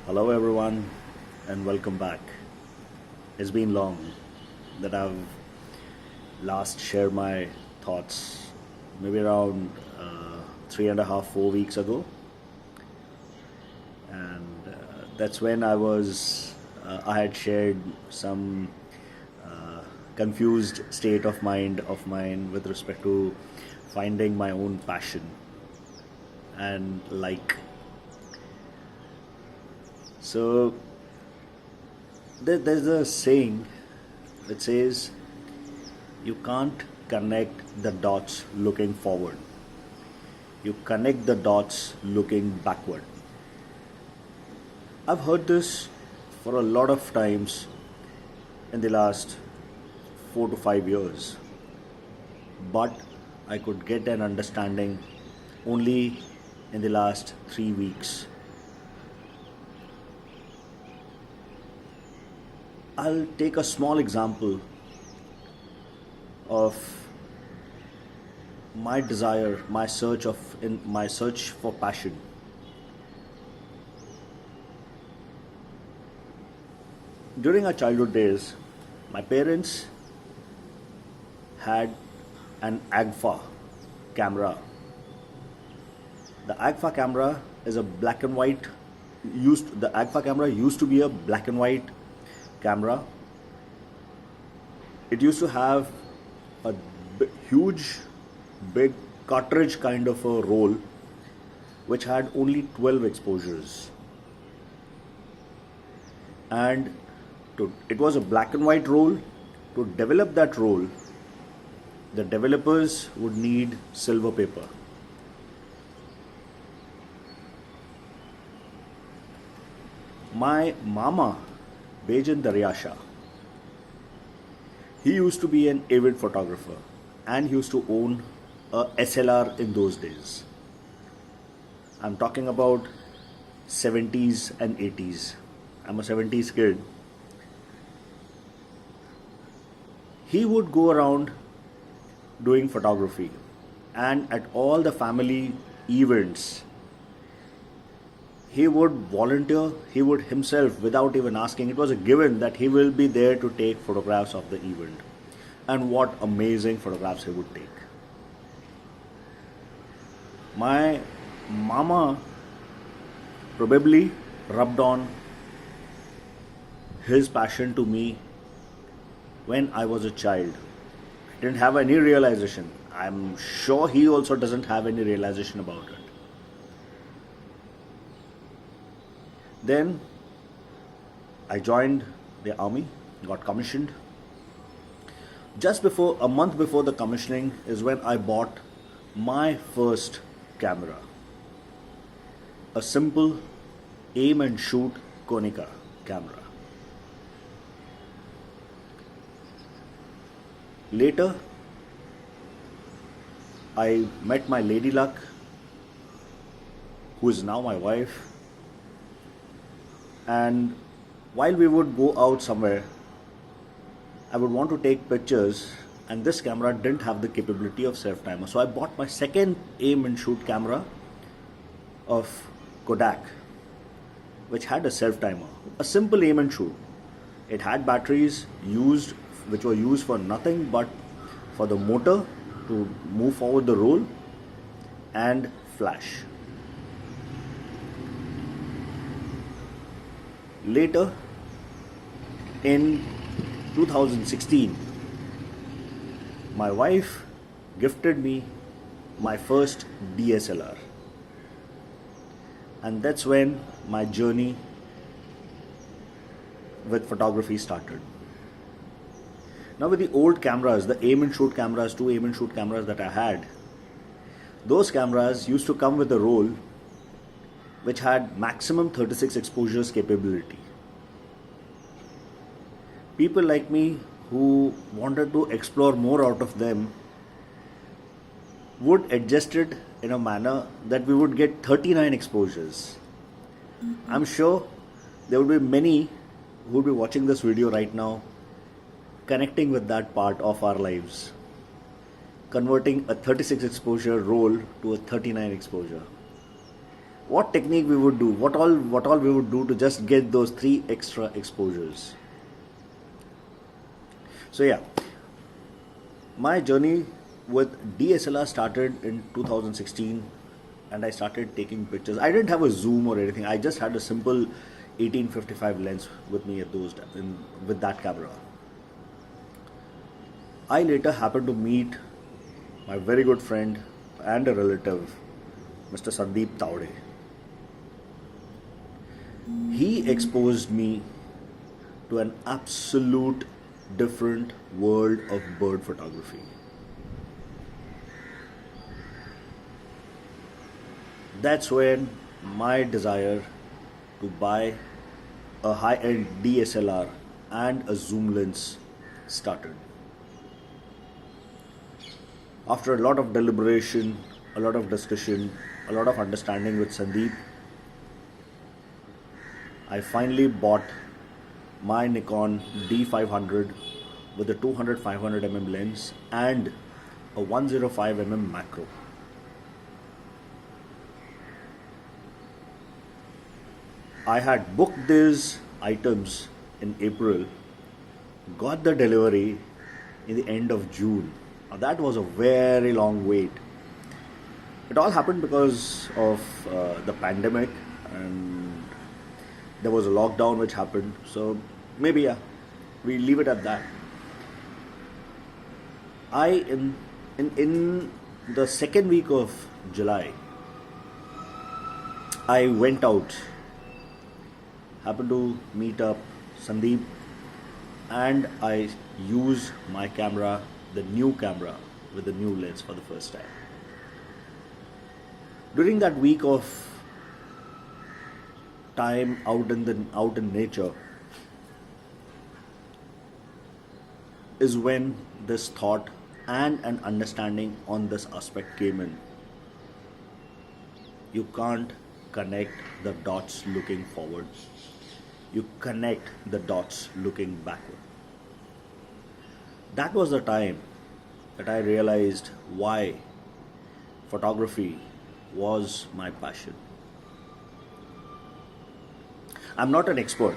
Hello, everyone, and welcome back. It's been long that I've last shared my thoughts, maybe around 3.5, 4 weeks ago, and that's when I had shared some confused state of mind of mine with respect to finding my own passion and like. So there's a saying that says you can't connect the dots looking forward. You connect the dots looking backward. I've heard this for a lot of times in the last 4 to 5 years, but I could get an understanding only in the last 3 weeks. I'll take a small example of my desire, my search for passion. During our childhood days, my parents had an Agfa camera. The Agfa camera is a black and white the Agfa camera used to be a black and white camera. It used to have a huge, big cartridge kind of a roll which had only 12 exposures. And it was a black and white roll. To develop that roll, the developers would need silver paper. My mama, Bejan Daryasha, he used to be an avid photographer and he used to own a SLR in those days. I'm talking about 70s and 80s. I'm a 70s kid. He would go around doing photography, and at all the family events he would volunteer. He would himself, without even asking, it was a given that he will be there to take photographs of the event. And what amazing photographs he would take. My mama probably rubbed on his passion to me when I was a child. I didn't have any realization. I'm sure he also doesn't have any realization about it. Then I joined the army, got commissioned. Just before, a month before the commissioning, is when I bought my first camera. A simple aim and shoot Konica camera. Later, I met my lady luck, who is now my wife. And while we would go out somewhere, I would want to take pictures, and this camera didn't have the capability of self-timer. So I bought my second aim and shoot camera of Kodak, which had a self-timer, a simple aim and shoot. It had batteries which were used for nothing but for the motor to move forward the roll and flash. Later, in 2016, my wife gifted me my first DSLR. And that's when my journey with photography started. Now with the old cameras, the aim and shoot cameras, two aim and shoot cameras that I had, those cameras used to come with a roll which had maximum 36 exposures capability. People like me who wanted to explore more out of them would adjust it in a manner that we would get 39 exposures. I'm sure there would be many who would be watching this video right now connecting with that part of our lives, converting a 36 exposure roll to a 39 exposure. what technique we would do, what all we would do to just get those 3 extra exposures. So yeah, my journey with DSLR started in 2016, and I started taking pictures. I didn't have a zoom or anything. I just had a simple 1855 lens with me at with that camera. I later happened to meet my very good friend and a relative, Mr. Sandeep Taude. He exposed me to an absolute different world of bird photography. That's when my desire to buy a high-end DSLR and a zoom lens started. After a lot of deliberation, a lot of discussion, a lot of understanding with Sandeep, I finally bought my Nikon D500 with a 200-500mm lens and a 105mm macro. I had booked these items in April, got the delivery in the end of June. Now that was a very long wait. It all happened because of the pandemic, and there was a lockdown which happened. So maybe we leave it at that. In the second week of July, I went out, happened to meet up Sandeep, and I used my camera, the new camera with the new lens for the first time. During that week of time out in nature is when this thought and an understanding on this aspect came in. You can't connect the dots looking forward. You connect the dots looking backward. That was the time that I realized why photography was my passion. I'm not an expert.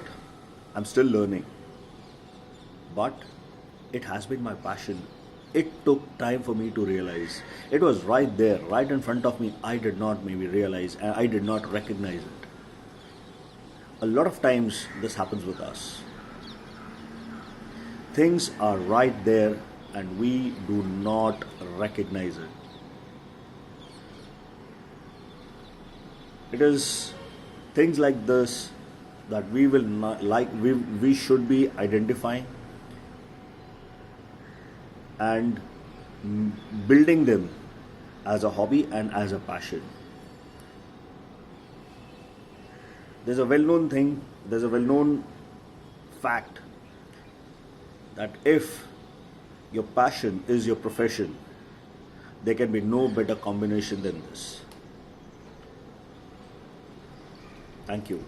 I'm still learning. But it has been my passion. It took time for me to realize. It was right there, right in front of me. I did not maybe realize, and I did not recognize it. A lot of times this happens with us. Things are right there and we do not recognize it. It is things like this that we will not we should be identifying and building them as a hobby and as a passion. There's a well-known fact that if your passion is your profession, there can be no better combination than this. Thank you.